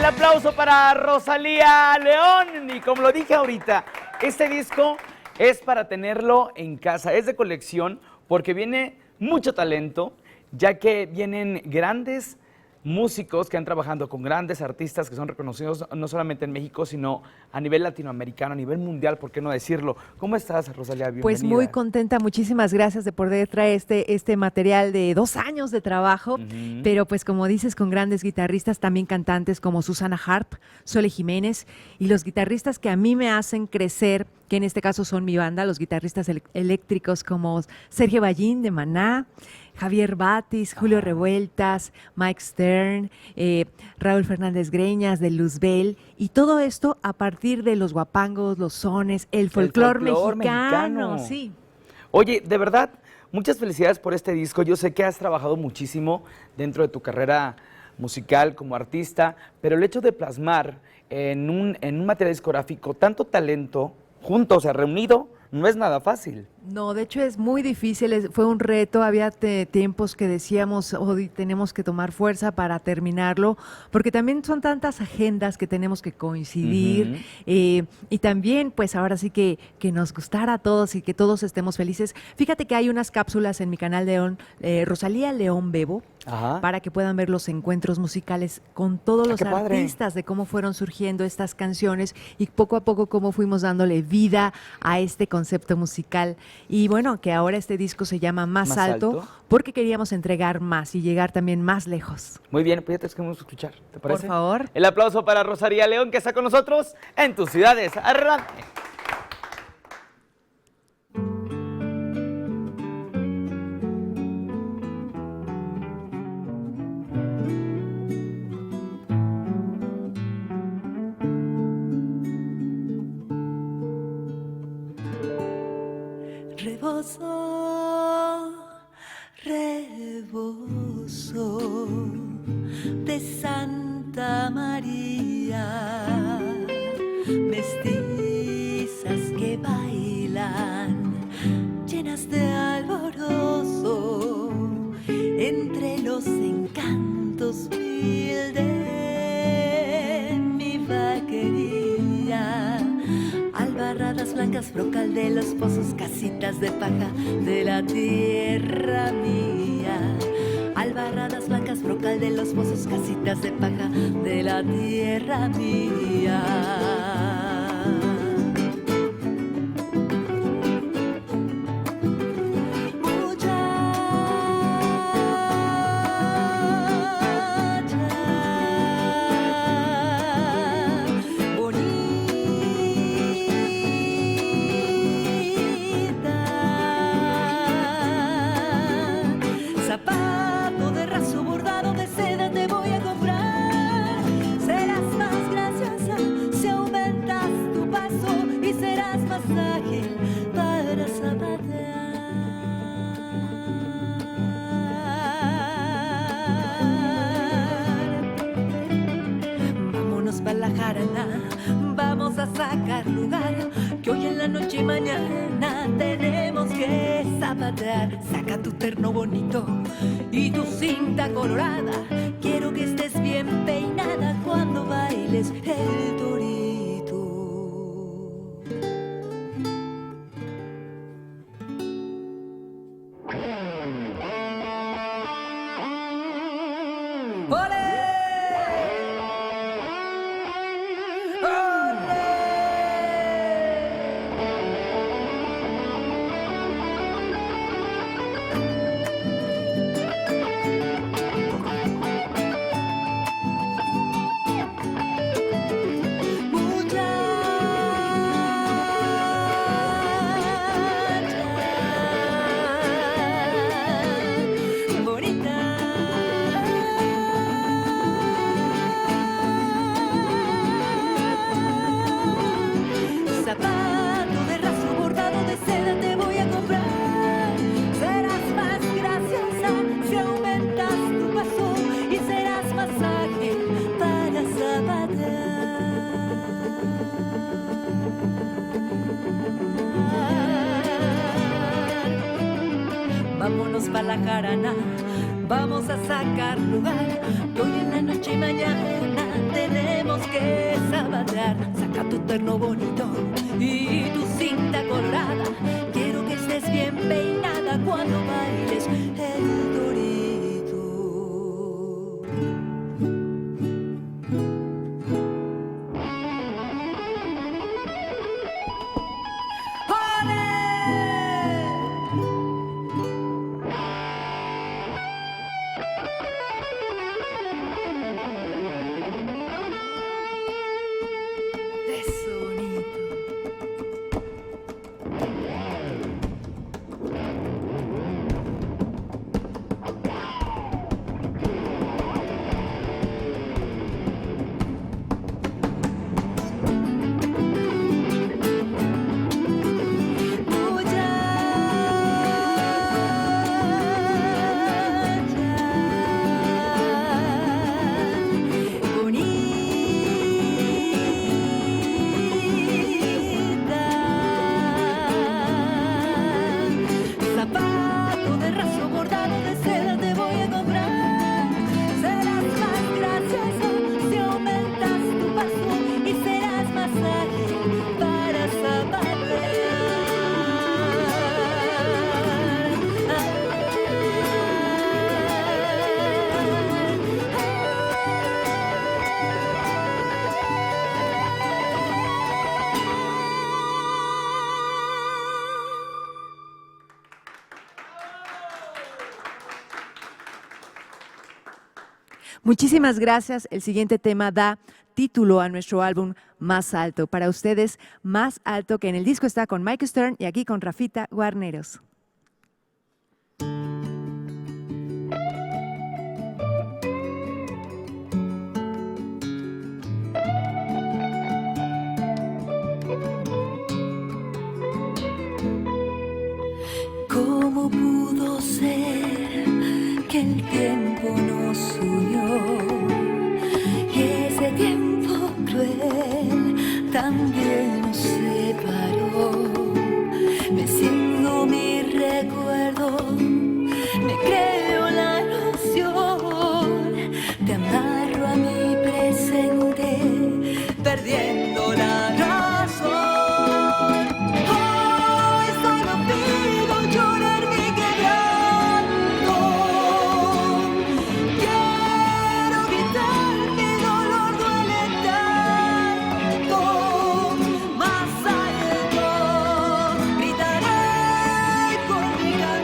aplauso para Rosalía León. Y como lo dije ahorita, este disco es para tenerlo en casa, es de colección porque viene mucho talento, ya que vienen grandes músicos que han trabajado con grandes artistas que son reconocidos no solamente en México, sino a nivel latinoamericano, a nivel mundial, ¿por qué no decirlo? ¿Cómo estás, Rosalía? Bienvenida. Pues muy contenta, muchísimas gracias de poder traer este material de 2 años de trabajo, pero pues como dices, con grandes guitarristas, también cantantes como Susana Harp, Sole Jiménez, y los guitarristas que a mí me hacen crecer, que en este caso son mi banda, los guitarristas eléctricos como Sergio Ballín de Maná, Javier Batis, Julio Revueltas, Mike Stern, Raúl Fernández Greñas de Luzbel, y todo esto a partir de los guapangos, los sones, el folclor mexicano. Sí. Oye, de verdad, muchas felicidades por este disco. Yo sé que has trabajado muchísimo dentro de tu carrera musical como artista, pero el hecho de plasmar en un material discográfico tanto talento juntos, o sea, reunido, no es nada fácil. No, de hecho es muy difícil, fue un reto, había tiempos que decíamos, hoy tenemos que tomar fuerza para terminarlo, porque también son tantas agendas que tenemos que coincidir, y también pues ahora sí que nos gustara a todos y que todos estemos felices. Fíjate que hay unas cápsulas en mi canal de Rosalía León Bebo, para que puedan ver los encuentros musicales con todos los artistas, de cómo fueron surgiendo estas canciones y poco a poco cómo fuimos dándole vida a este concepto musical. Y bueno, que ahora este disco se llama Más Alto, porque queríamos entregar más y llegar también más lejos. Muy bien, pues ya te queremos escuchar, ¿te parece? Por favor. El aplauso para Rosalía León, que está con nosotros en Tus Ciudades. Adelante. Rebozo, rebozo de Santa María, mestizas que bailan, llenas de alborozo, entre los encantos mil de mi vaquería. Albarradas blancas, brocal de los pozos, casitas de paja de la tierra mía. Albarradas blancas, brocal de los pozos, casitas de paja de la tierra mía. Zapato de raso bordado de seda te voy a comprar. Serás más graciosa si aumentas tu paso y serás más ágil para zapatear. Vámonos pa' la jarana, vamos a sacar lugar, que hoy en la noche y mañana tenemos que zapatear. Saca tu terno bonito y tu cinta colorada, quiero que estés bien peinada cuando bailes el torito. ¡Ole! Zapato de raso bordado de seda te voy a comprar. Serás más graciosa si aumentas tu paso y serás más ágil para zapatear. Vámonos pa' la jarana, vamos a sacar lugar, que hoy en la noche y mañana tenemos tenemos que zapatear. Saca tu terno bonito y tu cinta colorada. Quiero que estés bien peinada cuando bailes el dorito. Eso, bonito. Zapato de raso bordado de seda te voy a comprar. Serás más gracioso si aumentas tu paso y serás más ágil para zapatear. Muchísimas gracias. El siguiente tema da título a nuestro álbum Más Alto. Para ustedes, Más Alto, que en el disco está con Mike Stern y aquí con Rafita Guarneros. ¿Cómo pudo ser que el tiempo nos unió y ese tiempo cruel también nos separó? Meciendo mi recuerdo, me creo la ilusión, te amarro a mi presente, perdiendo la razón. Hoy solo pido llorar mi quebranto. Quiero gritar, mi dolor duele tanto. Más alto gritaré con mi canción.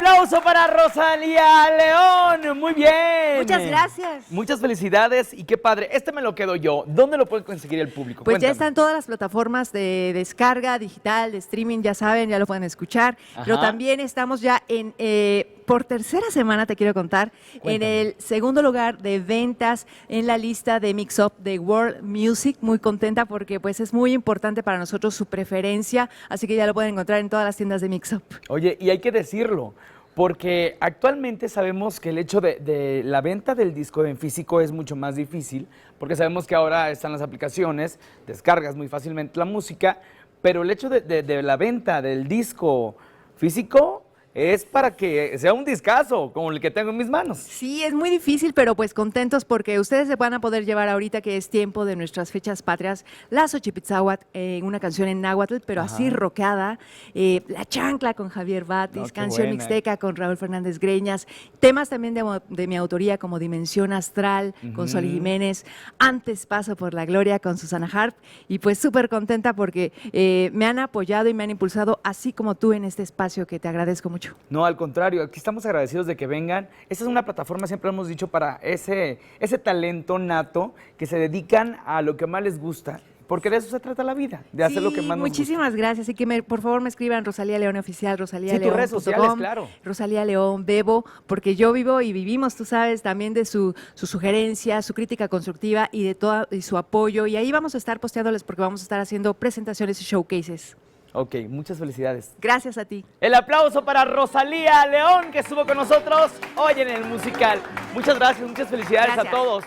aplauso para Rosalía León. Muy bien. Muchas gracias. Muchas felicidades y qué padre. Este me lo quedo yo. ¿Dónde lo puede conseguir el público? Pues ya Cuéntame. están todas las plataformas de descarga digital, de streaming, ya saben, ya lo pueden escuchar. Ajá. Pero también estamos ya en, por tercera semana, te quiero contar, Cuéntame. en el segundo lugar de ventas en la lista de Mix Up de World Music. Muy contenta porque pues es muy importante para nosotros su preferencia, así que ya lo pueden encontrar en todas las tiendas de Mix Up. Oye, y hay que decirlo, porque actualmente sabemos que el hecho de la venta del disco en físico es mucho más difícil, porque sabemos que ahora están las aplicaciones, descargas muy fácilmente la música, pero el hecho de la venta del disco físico es para que sea un discazo, como el que tengo en mis manos. Sí, es muy difícil, pero pues contentos porque ustedes se van a poder llevar ahorita que es tiempo de nuestras fechas patrias, la Xochipitzahuatl, una canción en náhuatl, pero Ajá. así rockeada, La Chancla con Javier Batis, No, qué canción buena. mixteca con Raúl Fernández Greñas, temas también de mi autoría como Dimensión Astral con Sol Jiménez, Antes Paso por la Gloria con Susana Harp, y pues súper contenta porque me han apoyado y me han impulsado, así como tú en este espacio que te agradezco mucho. No, al contrario, aquí estamos agradecidos de que vengan. Esta es una plataforma, siempre hemos dicho, para ese talento nato que se dedican a lo que más les gusta, porque de eso se trata la vida, de hacer lo que más nos gusta. Muchísimas gracias y que por favor me escriban Rosalía León Oficial, Rosalía Sí, tus León redes sociales, claro. Rosalía León Bebo, porque yo vivo y vivimos, tú sabes, también de su sugerencia, su crítica constructiva y de todo y su apoyo, y ahí vamos a estar posteándoles porque vamos a estar haciendo presentaciones y showcases. Ok, muchas felicidades. Gracias a ti. El aplauso para Rosalía León, que estuvo con nosotros hoy en el musical. Muchas gracias, muchas felicidades Gracias. a todos.